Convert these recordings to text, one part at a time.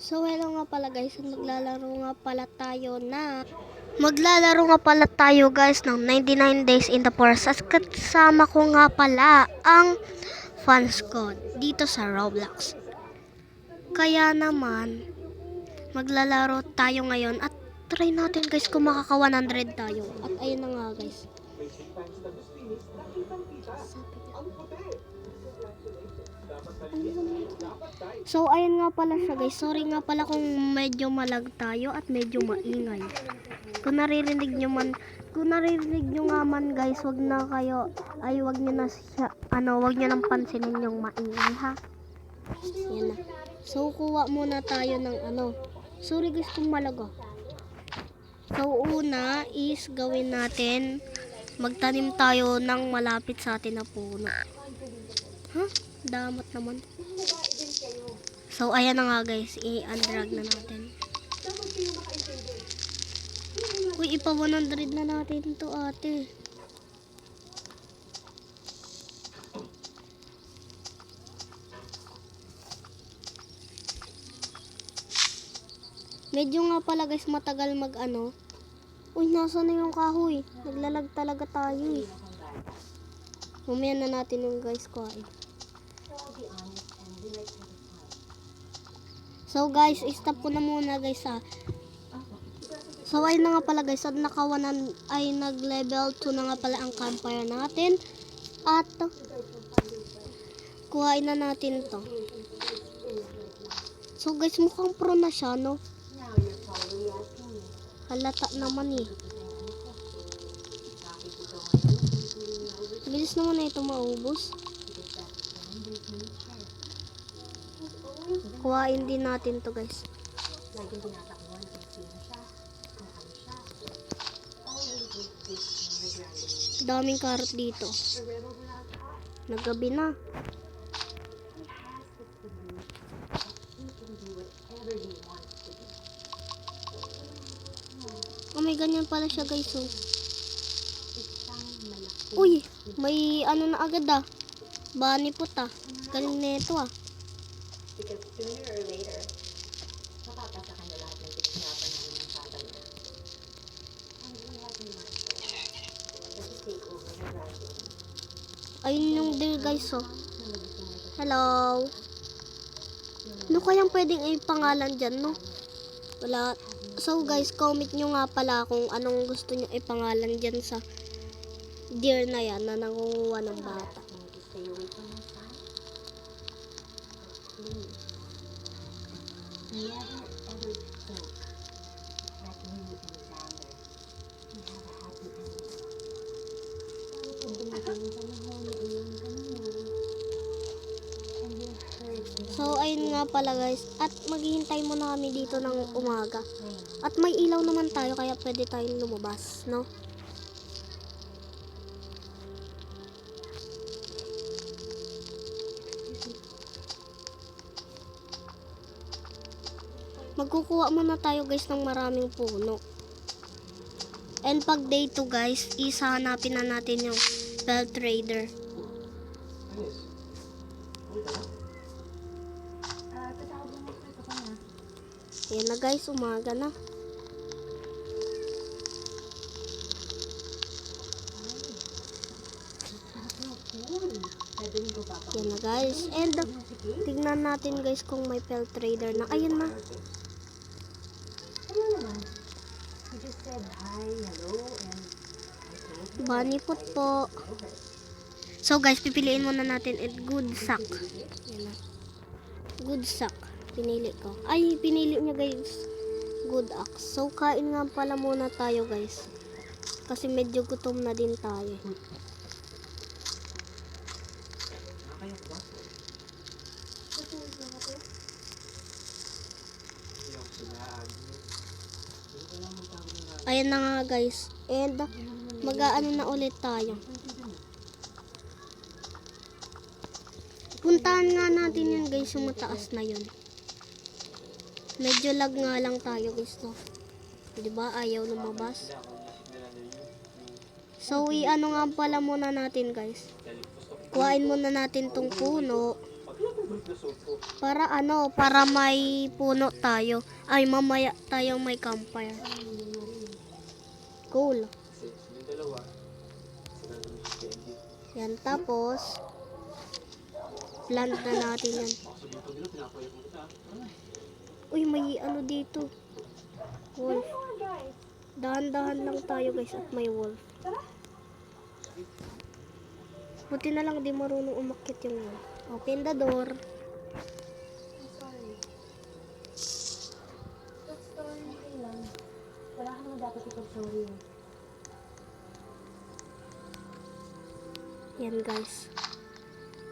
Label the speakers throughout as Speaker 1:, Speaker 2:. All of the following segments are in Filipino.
Speaker 1: So hello nga pala guys, maglalaro nga pala tayo guys ng 99 Days in the Forest. At kasama ko nga pala ang fans ko dito sa Roblox. Kaya naman, maglalaro tayo ngayon at try natin guys kung makaka 100 tayo. At ayun na nga guys. So ayun nga pala siya guys. Sorry nga pala kung medyo malag tayo at medyo maingay. Kung naririnig nyo nga man guys, wag nyo na siya, wag nyo nang pansinin yung maingay ha. Yan na. So kuha muna tayo ng sorry guys kung malag ah. So una is gawin natin, magtanim tayo ng malapit sa atin na puno. Damat naman. So ayan na nga guys, i-undrag na natin. Uy, ipa 100 na natin to ate. Medyo nga pala guys matagal Uy, nasa na yung kahoy? Naglalag talaga tayo eh. Mamaya na natin yung guys kuhain. So guys, stop ko na muna guys ha. So ayun na nga pala guys, at nag-level 2 na nga pala ang campfire natin. At kuhain na natin to. So guys, mukhang pro na siya no. Halata naman eh. Bilis naman na ito maubos. Kuhain din natin to guys. Daming karot dito. Naggabi na. Oh, may ganyan pala siya guys. Oh. Uy, may na agad ah. Bunny pot ah. Galing na ito ah.
Speaker 2: Because sooner or later, mapapasa ka na lahat ng pinaghirapan namin ng tatay niya. And we have no choice. Let's just take over the ground.
Speaker 1: Ayun yung deer guys oh. Hello. Ano kayang pwedeng ipangalan dyan no? Wala. So guys, comment nyo nga pala kung anong gusto nyo ipangalan dyan sa deer na yan na nangunguha ng bata. So ayun nga pala guys, at maghihintay muna kami dito ng umaga. At may ilaw naman tayo kaya pwede tayong lumabas, no? Magkukuha muna tayo guys ng maraming puno. And pag day 2 guys, isahanapin na natin yung bell trader. Yan na guys, umaga na. Yan na guys. And tignan natin guys kung may bell trader na. Ayun na. Bunny pot po. So guys, pipiliin muna natin good sack. Yan na. Good sack. Pinili ko. Ay, pinili niya guys. Good axe. So kain nga pala muna tayo guys. Kasi medyo gutom na din tayo. Ayan na nga guys. And mag-aano na ulit tayo. Puntahan nga natin yun guys, yung mataas na yun. Medyo lag nga lang tayo guys no. Diba ayaw lumabas. So nga pala muna natin guys. Kuhain muna natin tong puno. Para ano, para may puno tayo. Ay, mamaya tayong may campfire. Cool. Yan, tapos, plant na natin yan. Uy, may ano dito. Wolf. Dahan-dahan lang tayo guys at may wolf. Buti na lang di marunong umakyat yung wolf. Open the door.
Speaker 2: Wala ka naman dapat ipag-sorry.
Speaker 1: Yan guys.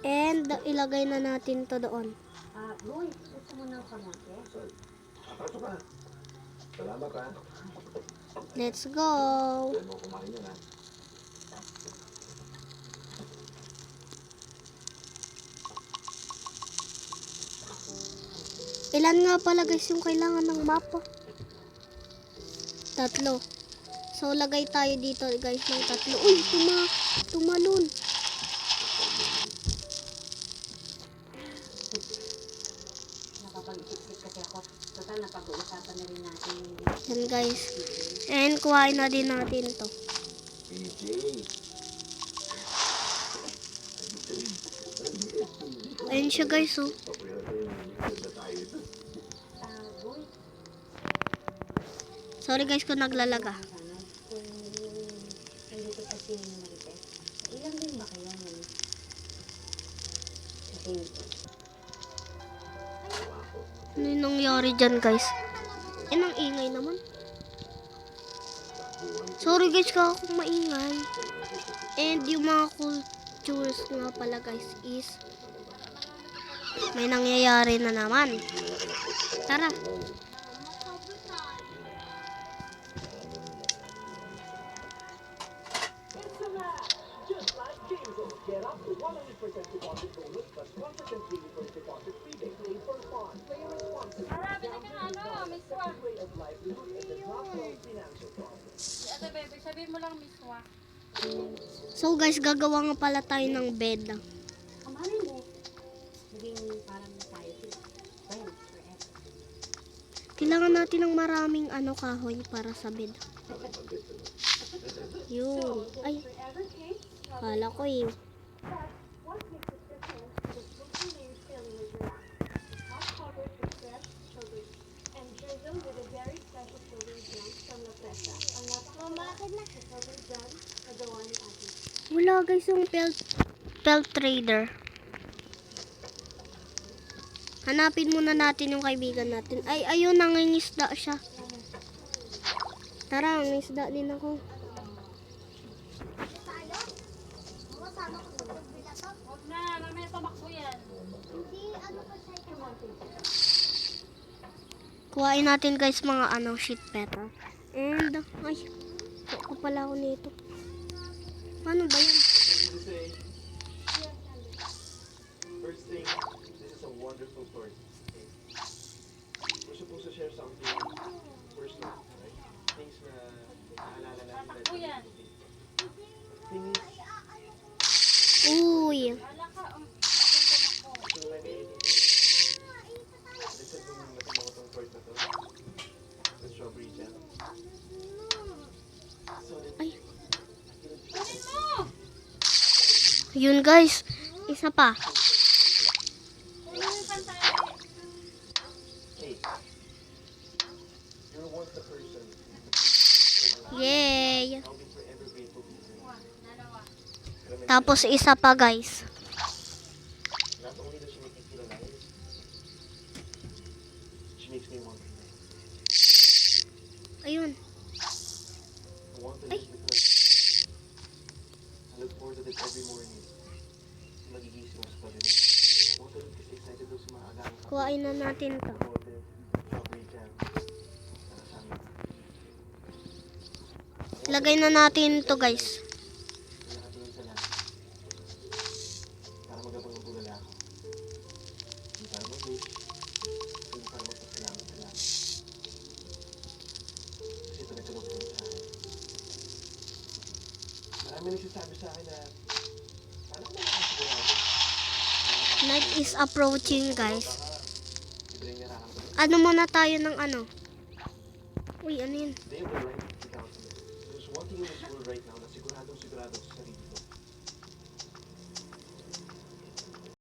Speaker 1: And ilagay na natin to doon.
Speaker 2: Boy, gusto mo ng kamote?
Speaker 3: Pasok ka. Salamat ha.
Speaker 1: Let's go.
Speaker 3: Pwede mo kumain yan ha.
Speaker 1: Ilan nga pala guys yung kailangan ng mapa? 3. So lagay tayo dito guys ng 3. Uy, tumalon.
Speaker 2: Nakapag-isip kasi ako. Total, napag-uusapan na rin natin yung
Speaker 1: Yan guys. And kuhain na din natin to.
Speaker 3: PJ.
Speaker 1: Ayun siya guys oh.
Speaker 2: boy.
Speaker 1: Sorry guys kung naglalaga.
Speaker 2: Kung nandito pa si Marites, ilan din ba kayo nun? Kasi
Speaker 1: Ano yung nangyari dyan guys? Ang ingay naman. Sorry guys kung ako maingay. And yung mga cultures nga pala guys is may nangyayari na naman. Tara.
Speaker 4: Marami na kang ano, miswa. Ate baby, sabihin mo lang miswa.
Speaker 1: So guys, gagawa nga pala tayo ng bed.
Speaker 2: kamarin mo. Naging parang tayo. Friends forever.
Speaker 1: Kailangan natin ng maraming kahoy para sa bed. Yun. Ay. Kala ko eh. Wala guys yung pelt trader. Hanapin muna natin yung kaibigan natin. Ay, ayun, nangingisda siya. Tara, nangingisda din ako.
Speaker 4: Huwag na, mamaya tumakbo yan.
Speaker 1: Kuhain natin guys mga sheet metal. And, ay, ko pala ako nito. Paano ba yan?
Speaker 3: First thing, this is a wonderful story. Okay? We're supposed to share something personal, right? Things na naalala natin.
Speaker 4: Tatakbo yan.
Speaker 3: Thing is,
Speaker 1: Uy.
Speaker 4: Wala ka, tumakbo.
Speaker 3: kung may meeting, listen kung natin mo itong part na to. The strawberry jam. So,
Speaker 1: Ay.
Speaker 4: Kunin mo!
Speaker 1: Yun guys. Isa pa.
Speaker 4: Kunin mo yung pantay.
Speaker 3: hey, you're once the person.
Speaker 1: Yay.
Speaker 3: I'll be forever grateful to you.
Speaker 4: Dalawa.
Speaker 1: Tapos isa pa guys.
Speaker 3: Not only does she make me feel alive, she makes me want to live.
Speaker 1: Ayun.
Speaker 3: I want to live because I look forward to this every morning. Magigising ako sa tabi mo. I want to live kasi excited ako sa mga agaang
Speaker 1: Kuhain na natin to.
Speaker 3: kamote, strawberry jam, saka sa amin.
Speaker 1: Lagay na natin to guys.
Speaker 3: Nakatingin sa lahat. Para magabang magulala ako. Hindi para mag-wish. Hindi para magpasalamat sa lahat. Kasi ito nagkalugtong sa akin. Marami nagsasabi sa akin na paano ko makakasigurado?
Speaker 1: Night is approaching, guys.
Speaker 3: Iba yung nararamdaman.
Speaker 1: Ano muna tayo ng ano? Uy, ano yun?
Speaker 3: They have the right to doubt me. There's one thing in this world right now na sigurado sa sarili